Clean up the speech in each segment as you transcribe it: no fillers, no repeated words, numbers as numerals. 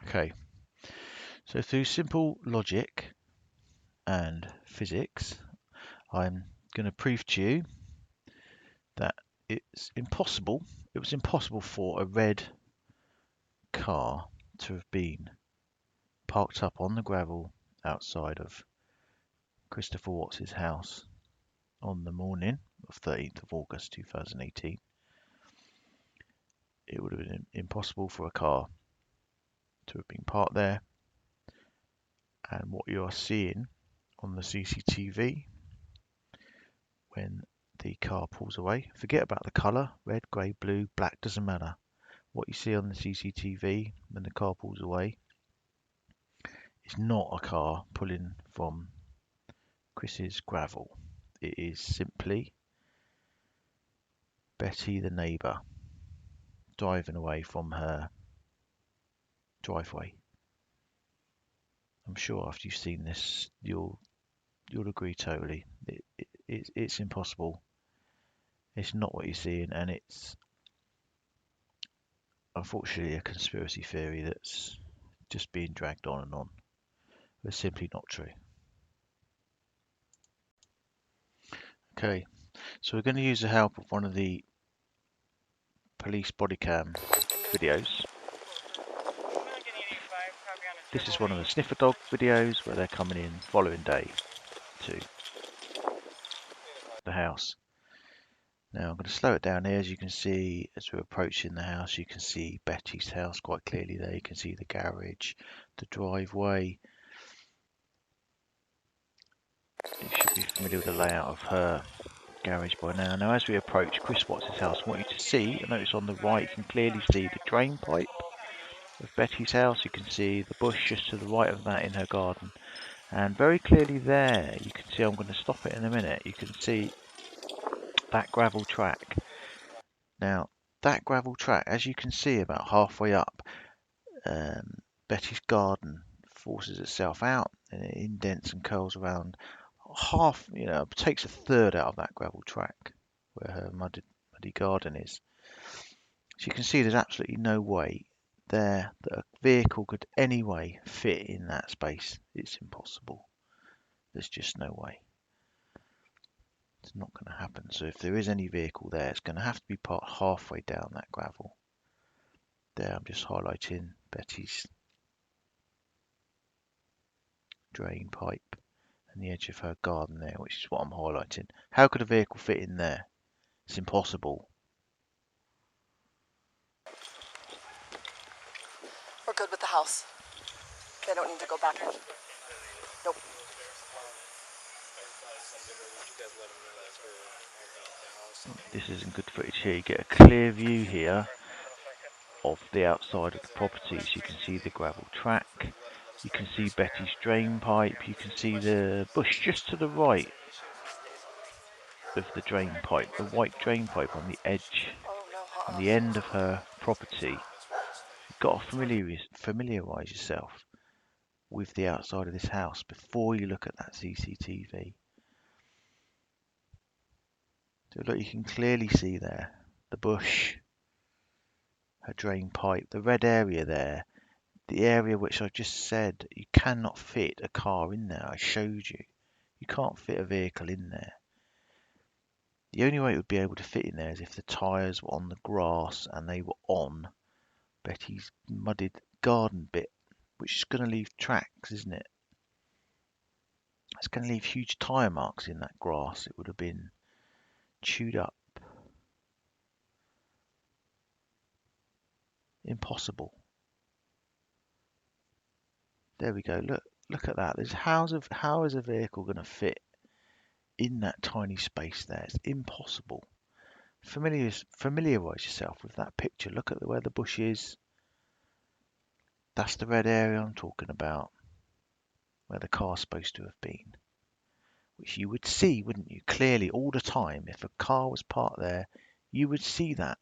Okay, so through simple logic and physics, I'm going to prove to you that it was impossible for a red car to have been parked up on the gravel outside of Christopher Watts' house on the morning of 13th of August 2018. It would have been impossible for a car to have been parked there, and what you are seeing on the CCTV when the car pulls away, forget about the colour, red, grey, blue, black, doesn't matter. What you see on the CCTV when the car pulls away is not a car pulling from Chris's gravel. It is simply Betty, the neighbour, driving away from her driveway. I'm sure after you've seen this, you'll agree totally. It's impossible. It's not what you're seeing, and it's unfortunately a conspiracy theory that's just being dragged on and on. It's simply not true. Okay, so we're going to use the help of one of the police bodycam videos. This is one of the sniffer dog videos where they're coming in following day to the house. Now I'm going to slow it down here. As you can see, as we're approaching the house, you can see Betty's house quite clearly there. You can see the garage, the driveway. You should be familiar with the layout of her garage by now. Now as we approach Chris Watts' house, I want you to see, notice on the right you can clearly see the drain pipe of Betty's house. You can see the bush just to the right of that in her garden, and very clearly there you can see, I'm going to stop it in a minute, you can see that gravel track. Now that gravel track, as you can see about halfway up, Betty's garden forces itself out and it indents and curls around half, takes a third out of that gravel track where her muddy garden is. So you can see there's absolutely no way there that a vehicle could anyway fit in that space. It's impossible. There's just no way. It's not going to happen. So if there is any vehicle there, it's going to have to be parked halfway down that gravel. There, I'm just highlighting Betty's drain pipe and the edge of her garden there, which is what I'm highlighting. How could a vehicle fit in there? It's impossible. We're good with the house. They don't need to go back. Nope. This isn't good footage here. You get a clear view here of the outside of the property. So you can see the gravel track. You can see Betty's drain pipe. You can see the bush just to the right of the drain pipe, the white drain pipe on the edge, on the end of her property. You've got to familiarise yourself with the outside of this house before you look at that CCTV. So look, you can clearly see there the bush, her drain pipe, the red area there, the area which I just said you cannot fit a car in there. I showed you. You can't fit a vehicle in there. The only way it would be able to fit in there is if the tyres were on the grass and they were on Betty's mudded garden bit, which is going to leave tracks, isn't it? It's going to leave huge tyre marks in that grass. It would have been chewed up. Impossible. There we go. Look at that. How is a vehicle going to fit in that tiny space there? It's impossible. Familiarise yourself with that picture. Look at where the bush is. That's the red area I'm talking about, where the car's supposed to have been, which you would see, wouldn't you, clearly all the time. If a car was parked there, you would see that.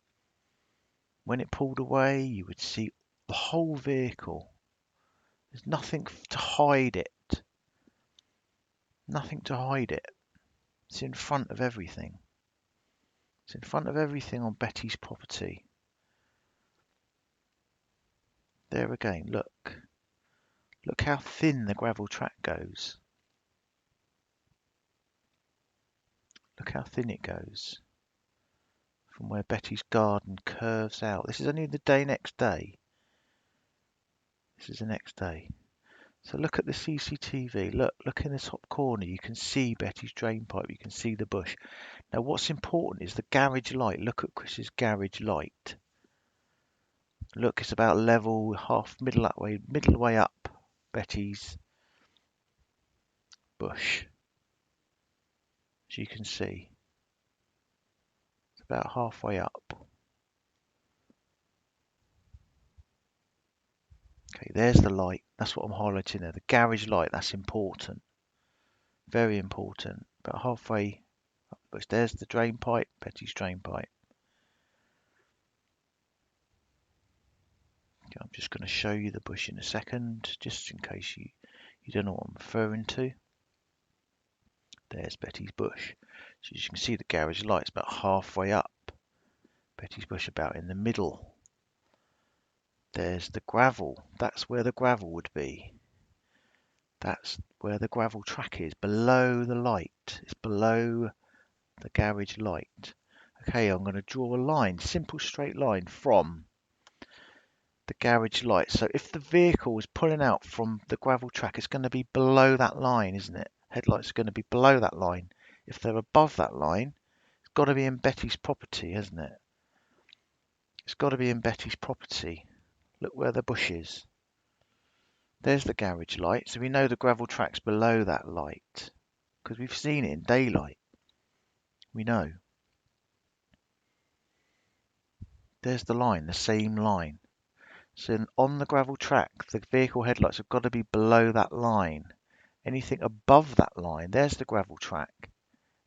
When it pulled away, you would see the whole vehicle. There's nothing to hide it. Nothing to hide it. It's in front of everything. It's in front of everything on Betty's property. There again, look. Look how thin the gravel track goes. Look how thin it goes from where Betty's garden curves out. This is only the next day. This is the next day. So look at the CCTV. Look in the top corner. You can see Betty's drain pipe. You can see the bush. Now what's important is the garage light. Look at Chris's garage light. Look, it's about level, middle way up Betty's bush. As you can see, it's about halfway up. Okay, there's the light. That's what I'm highlighting there. The garage light, that's important. Very important. About halfway up. But there's the drain pipe, Betty's drain pipe. Okay, I'm just going to show you the bush in a second, just in case you don't know what I'm referring to. There's Betty's bush. So as you can see, the garage light's about halfway up. Betty's bush about in the middle. There's the gravel. That's where the gravel would be. That's where the gravel track is, below the light. It's below the garage light. Okay, I'm going to draw a line, simple straight line from the garage light. So if the vehicle is pulling out from the gravel track, it's going to be below that line, isn't it? Headlights are going to be below that line. If they're above that line, it's got to be in Betty's property, hasn't it? It's got to be in Betty's property. Look where the bush is. There's the garage light, so we know the gravel track's below that light because we've seen it in daylight. We know. There's the line, the same line. So on the gravel track, the vehicle headlights have got to be below that line. Anything above that line, there's the gravel track.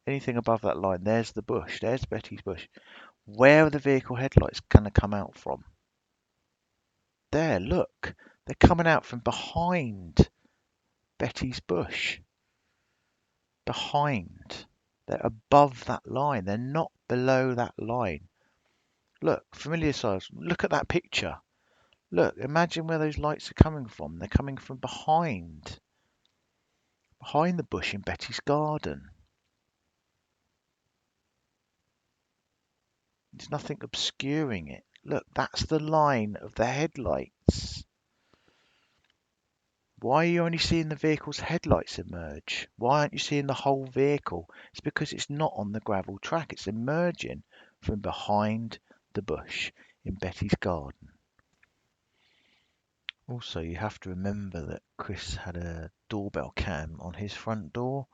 Anything above that line, there's the bush. There's Betty's bush. Where are the vehicle headlights going to come out from? There, look. They're coming out from behind Betty's bush. Behind. They're above that line. They're not below that line. Look, familiar size. Look at that picture. Look, imagine where those lights are coming from. They're coming from behind the bush in Betty's garden. There's nothing obscuring it. Look, that's the line of the headlights. Why are you only seeing the vehicle's headlights emerge? Why aren't you seeing the whole vehicle? It's because it's not on the gravel track. It's emerging from behind the bush in Betty's garden. Also, you have to remember that Chris had a doorbell cam on his front door,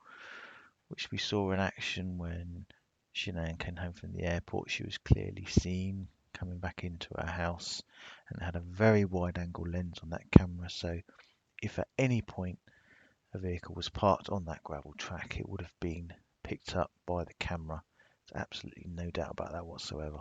which we saw in action when Shanann came home from the airport. She was clearly seen coming back into her house and had a very wide angle lens on that camera. So if at any point a vehicle was parked on that gravel track, it would have been picked up by the camera. There's absolutely no doubt about that whatsoever.